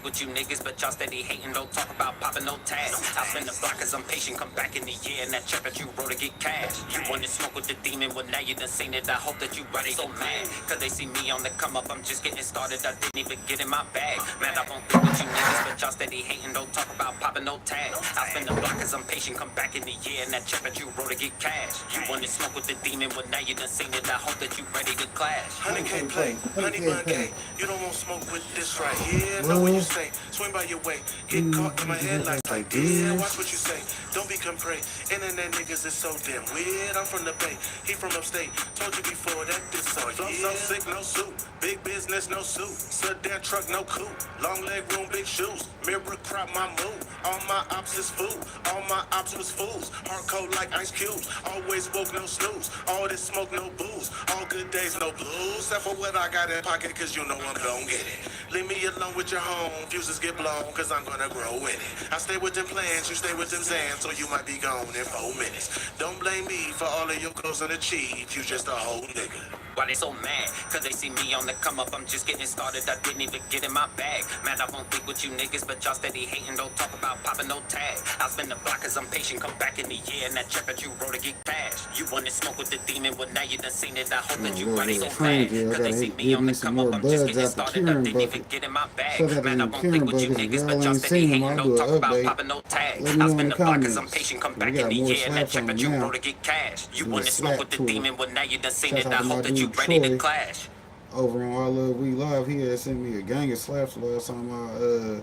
with you niggas, but y'all steady hating. Don't talk about popping no tags. I spend the block cause I'm patient. Come back in the year and that check that you wrote to get cash. You wanna smoke with the demon, well now you done seen it. I hope that you ready. So mad cause they see me on the come up. I'm just getting started. I didn't even get in my bag. Man, I won't think with you niggas, but y'all steady hating. Don't talk about popping no tags. I spend the block cause I'm patient. Come back in the year and that check that you wrote to get cash. You wanna smoke with the demon, well now you done seen it. I hope that you ready to clash. Honey can't play, honey bun gay. You don't want smoke with this right here. Know what you say, swing by your way. Get caught in my headlights like this. Watch what you say, don't become prey. Internet niggas is so damn weird. I'm from the Bay, he from upstate. Told you before that this all yeah. So sick, no suit. Big business, no suit. Sedan truck, no coupe. Long leg room, big shoes. Mirror crop my move. All my ops is food. All my ops was fools. Hard cold like ice cubes. Always woke, no snooze. All this smoke, no booze. All good days, no blues. Except for what I got in pocket, cause you know I'm gon' get it. Leave me alone with your home. Fuses get blown, cause I'm gonna grow in it. I stay with them plans, you stay with them Zans, so you might be gone in 4 minutes. Don't blame me for all of your goals unachieved. You just a whole nigga. Why they so mad? Cause they see me on the come up. I'm just getting started. I didn't even get in my bag. Man, I won't think with you niggas, but y'all steady hating. Don't talk about popping no tag. I'll spend the block cause I'm patient. Come back in the year and that check that you wrote to get cash. You wanna smoke with the demon, well now you done seen it. I hope that you ready. So mad cause they see me on the come up. I'm just getting started. I didn't even get in my bag. Man, I won't think with you niggas, but y'all steady hating. Don't talk about popping no tag. I'll spend the block cause I'm patient. Come back in the year and that check that you wrote to get cash. You wanna smoke with the demon, well now you done seen it. I hope that you ready to clash. Over on Our Love We Live, he had sent me a gang of slaps last time I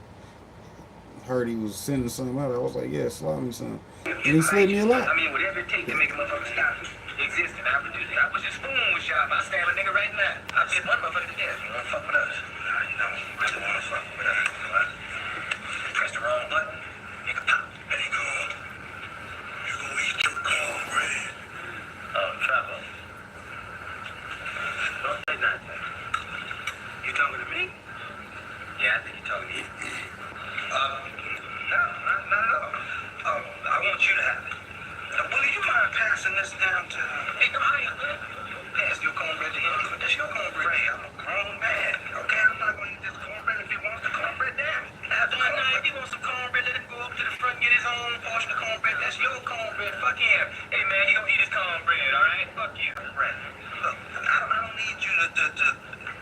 heard he was sending something out. I was like, yeah, slap me some. And he slid me a lot. I mean, whatever it takes to make a motherfucker stop existing, I would do that. I was just fooling with y'all. If I stab a nigga right now, I'd be one motherfucker to death. You wanna fuck with us? You don't really wanna fuck with us. Press the wrong button, nigga pop. There you go. You gonna eat your cornbread. Oh, trouble. Don't say nothing. You talking to me? Yeah, I think you're talking to you. No, not at all. I want you to have it. Will you mind passing this down to... Hey, come on, pass your cornbread to him. That's your cornbread. I'm a grown man, okay? I'm not going to eat this cornbread if he wants the cornbread down. If he wants some cornbread, let him go up to the front and get his own portion of cornbread. That's your cornbread. Fuck him. Hey, man, he gonna eat his cornbread, all right? Fuck you. Right. Look, I don't need you to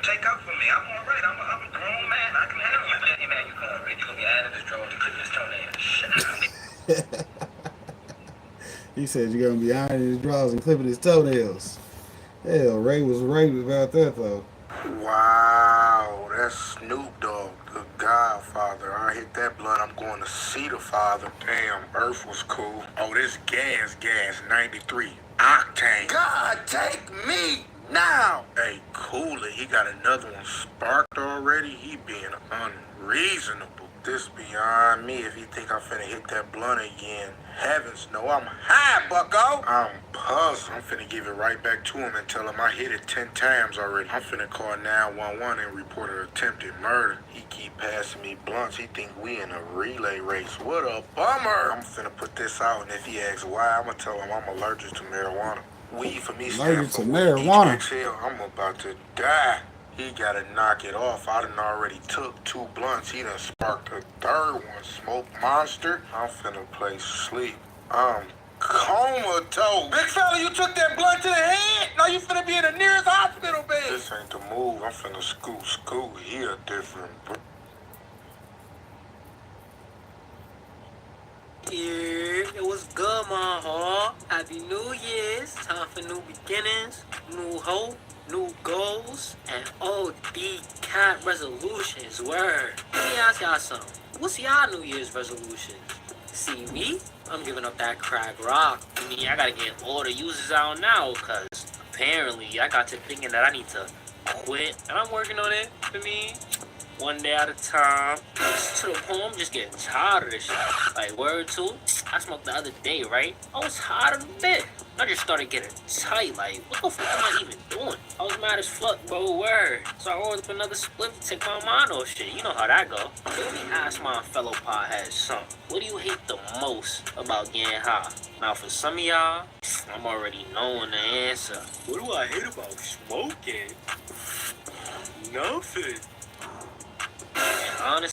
take up for me. I'm all right. I'm a grown man. I can handle you. Hey, man, you cornbread. You're gonna be out of this drawer to clip this toenail. Shut up. He said you're gonna be ironing his drawers and clipping his toenails. Hell, Ray was right about that though. Wow, that's Snoop Dogg, the Godfather. I hit that blunt, I'm going to see the Father. Damn, Earth was cool. Oh, this gas, 93 octane. God, take me now. Hey, cool it. He got another one sparked already. He being unreasonable. This beyond me. If he think I'm finna hit that blunt again, heavens no, I'm high, bucko. I'm puzzled. I'm finna give it right back to him and tell him I hit it 10 times already. I'm finna call 911 and report an attempted murder. He keep passing me blunts. He think we in a relay race. What a bummer. I'm finna put this out, and if he asks why, I'm gonna tell him I'm allergic to marijuana. Weed for me stands for marijuana. Exhale. I'm about to die. He gotta knock it off. I done already took 2 blunts. He done sparked a 3rd one. Smoke monster. I'm finna play sleep. I'm comatose. Big fella, you took that blunt to the head. Now you finna be in the nearest hospital bed. This ain't the move. I'm finna scoot. He a different. Yeah, it was good, my heart. Happy New Year's. Time for new beginnings, new hope, new goals, and OD resolutions. Word. Let me ask y'all something. What's y'all New Year's resolution? See me? I'm giving up that crack rock. I mean, I gotta get all the users out now, cause apparently I got to thinking that I need to quit, and I'm working on it. For me, one day at a time. To the point, I'm just getting tired of this shit. Like, word two, I smoked the other day, right? I was hot of a bit. I just started getting tight. Like, what the fuck am I even doing? I was mad as fuck, bro. Word. So I ordered up another split to take my mind off shit. You know how that go. Let me ask my fellow potheads something. What do you hate the most about getting high? Now, for some of y'all, I'm already knowing the answer. What do I hate about smoking? Nothing. And honestly,